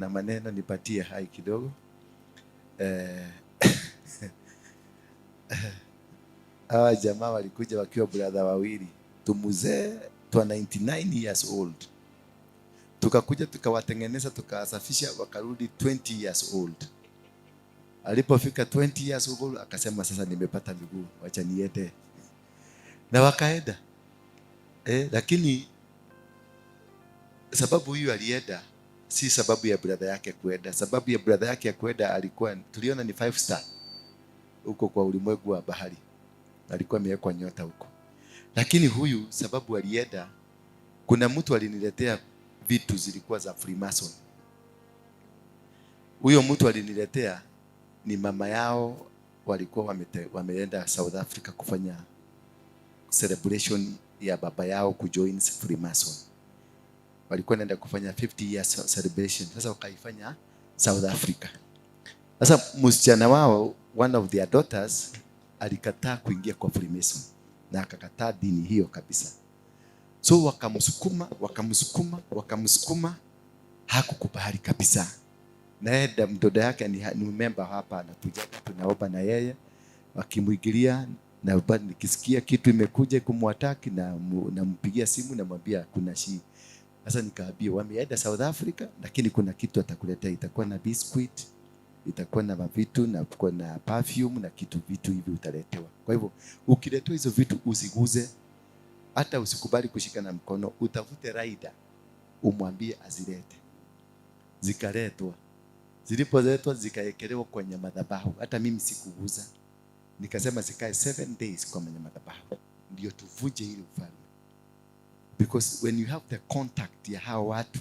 na maneno nipatie hai kidogo. Hawa jamaa walikuja wakiwa brother wawili, tumuzee twa 99 years old. Tukakuja tukawatengeneza tukasafisha, wakarudi 20 years old. Alipofika 20 years old akasema sasa nimepata miguu, wacha niende. Na wakaenda. Lakini sababu huyu alienda si sababu ya brother yake kuenda. Sababu ya brother yake ya kuenda alikuwa tuliona ni 5 star huko kwa ulimwengu wa bahari. Alikuwa amewekwa nyota huko. Lakini huyu sababu alienda, kuna mtu aliniletea vitu zilikuwa za Freemason. Huyo mtu aliniletea ni mama yao, walikuwa wameenda South Africa kufanya celebration ya baba yao kujoin Freemason. Walikuwa naenda kufanya 50 years celebration. Sasa wakaifanya South Africa. Sasa msichana wao, one of their daughters, alikataa kuingia kwa Freemason na akakataa dini hiyo kabisa. So wakamsukuma hakukubali kabisa. Na yeye mtoto yake ni member hapa, anakuja tunaomba na yeye, wakimuingilia na bado nikisikia kitu imekuja kumwataki na nampigia simu na mwambia kuna shida. Sasa nikaambia wameenda South Africa, lakini kuna kitu atakuletea, itakuwa na biscuit, itakuwa na vitu na kuwa na perfume na vitu hivi utaletewa. Kwa hivyo ukiletewa hizo vitu usiguze, hata usikubali kushika na mkono, utafute rider umwambie azilete. Zikaletwa. Zilipoletwa zikaekelewa kwenye madhabahu. Hata mimi sikuguza. Nikasema zikae 7 days kwa madhabahu ndio tuvuje ile ufalme. Because when you have the contact ya hao watu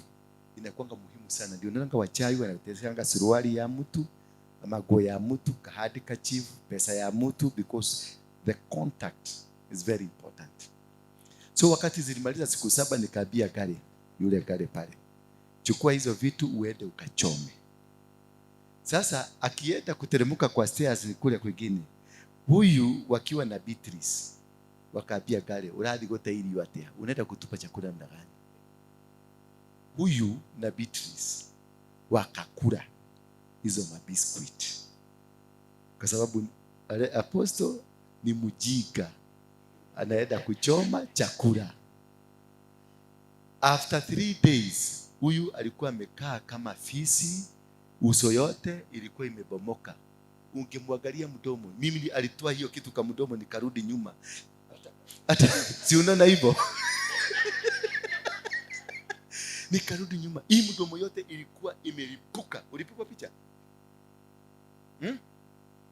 inakuwa muhimu sana. Ndio unaona wachawi wanatesanga suruali ya mtu, mago ya mtu, kahadi kachivu, pesa ya mtu, because the contact is very important. So wakati zilimaliza siku 7 nikaambia gari, yule gari pale, chukua hizo vitu uende ukachome. Sasa akienda kuteremka kwa stairs kule kwingine, huyu wakiwa na Beatrice wakaambia gari, uradi gote ili yote, unaenda kutupa chakula ndani. Huyu na Beatrice wakakula hizo mabiscuit. Kwa sababu apostle ni mjinga, anaenda kuchoma chakula. After 3 days, huyu alikuwa amekaa kama fisi, uso yote ilikuwa imebomoka. Ungemwangalia mdomo. Mimi alitoa hiyo kitu kwa mdomo nikarudi nyuma. Hata si unaona hivyo? Nikarudi nyuma. Hii mdomo yote ilikuwa imelipuka. Ulipigwa picha?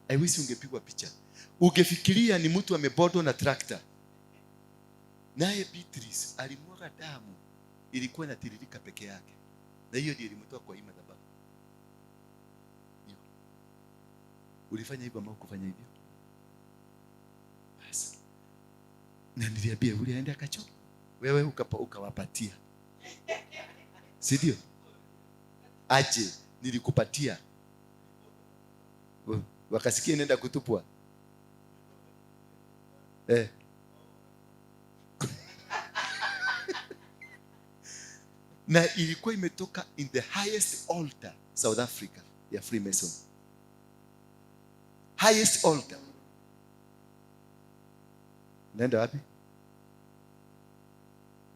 I wish ungepigwa picha. Ungefikiria ni mtu amebodo na tractor. Naye Beatrice alimwaga damu, ilikuwa inatiririka peke yake. Na hiyo ndiyo ilimtoa kwa hii madhabahu. Ulifanya hivyo ama kufanya hivyo? Basi. Na niliambia ule aende akachoma. Wewe ukawapatia. Si ndio? Aje nilikupatia. Wakasikia nenda kutupwa. Na ilikuwa imetoka in the highest altar South Africa ya Freemason. Highest altar. Nenda wapi?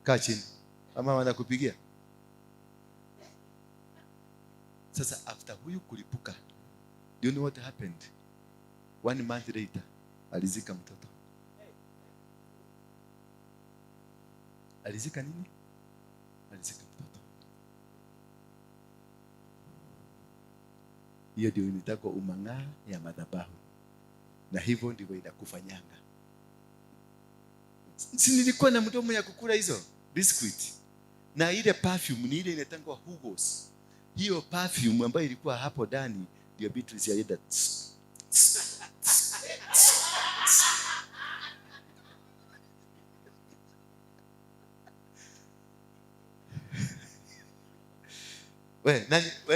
Kaa chini. Ama wanakupigia. Sasa after huyu kulipuka, do you know what happened? 1 month later, alizika mtoto. Alizika nini? Alizika mtoto. Hiyo ndio inataka umang'aa ya madhabahu. Na hivyo ndivyo inakufanyanga. Si nilikuwa na mdomo ya kukula hizo biscuit. Na ile perfume ni ile inatangwa Hugo's. Hiyo perfume ambayo ilikuwa hapo ndani ndio Beatrice alienda.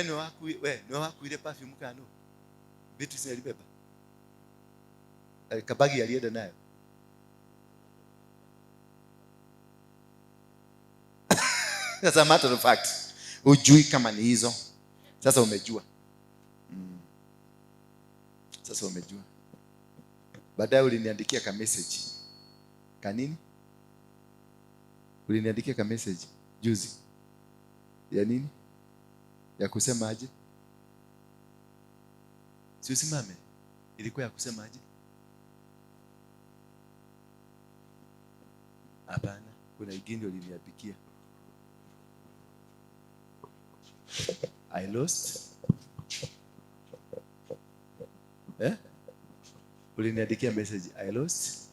Ni waku ile perfume kano? Beatrice alibeba. Kabagi alienda nayo. As a matter of fact, ujui kama ni hizo. Sasa umejua. Sasa umejua. Baadaye uliniandikia ka message. Kanini? Uliniandikia ka message juzi. Ya nini? Ya kusema aje? Si usimame. Ilikuwa ya kusema aje? Hapana, kuna ingine uliniandikia. I lost. Uliniandikia message. I lost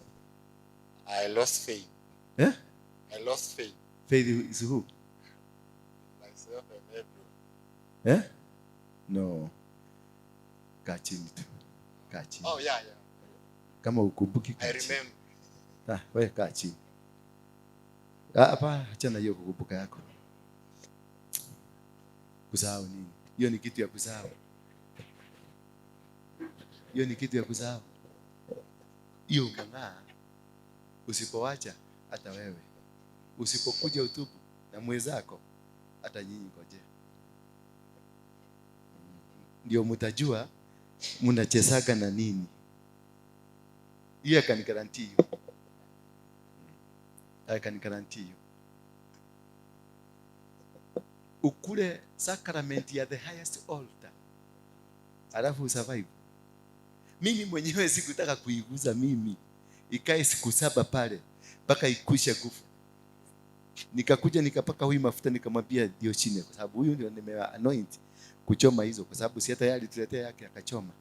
faith. I lost faith. Faith is who? Myself and everyone. No. Kaa chini tu. Kaa chini. Oh, yeah. Kama ukumbuki I remember. Wewe kaa chini. Hapa achana hiyo kukumbuka yako. Kusahau nini? Hiyo ni kitu ya kusahau. Hiyo ni kitu ya kusahau. Hiyo mang'aa. Usipoacha hata wewe. Usipokuja utubu na mwenzako hata nyinyi ngoje. Ndio mtajua mnachezaga na nini. Hiyo I can guarantee you. I can guarantee you. Ukule sacrament ya the highest altar. Alafu survive. Mimi mwenyewe sikutaka kuiguza mimi. Ikae siku 7 pale mpaka ikushe nguvu. Nikakuja nikapaka huyu mafuta nikamwambia ndio chini kwa sababu huyu ndio nime-anoint kuchoma hizo kwa sababu si hata yeye alituletea yake akachoma.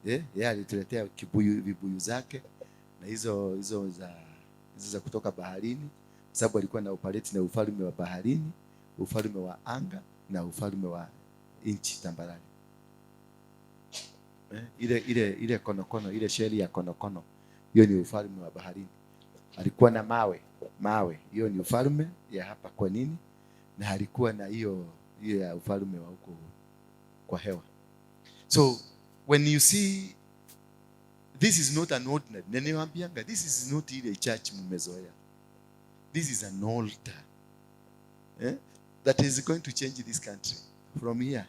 Yeye alituletea vibuyu zake na hizo za kutoka baharini kwa sababu alikuwa na operate na ufalme wa baharini, ufalme wa anga na ufalme wa nchi tambarare. Ile konokono, ile sheli ya konokono, hiyo ni ufalme wa baharini. Alikuwa na mawe, hiyo ni ufalme ya hapa kwa nini? Na alikuwa na hiyo ya ufalme wa huko kwa hewa. So when you see this is not an ordinary, naniwaambianga this is not ile church mmezoea. This is an altar that is going to change this country from here.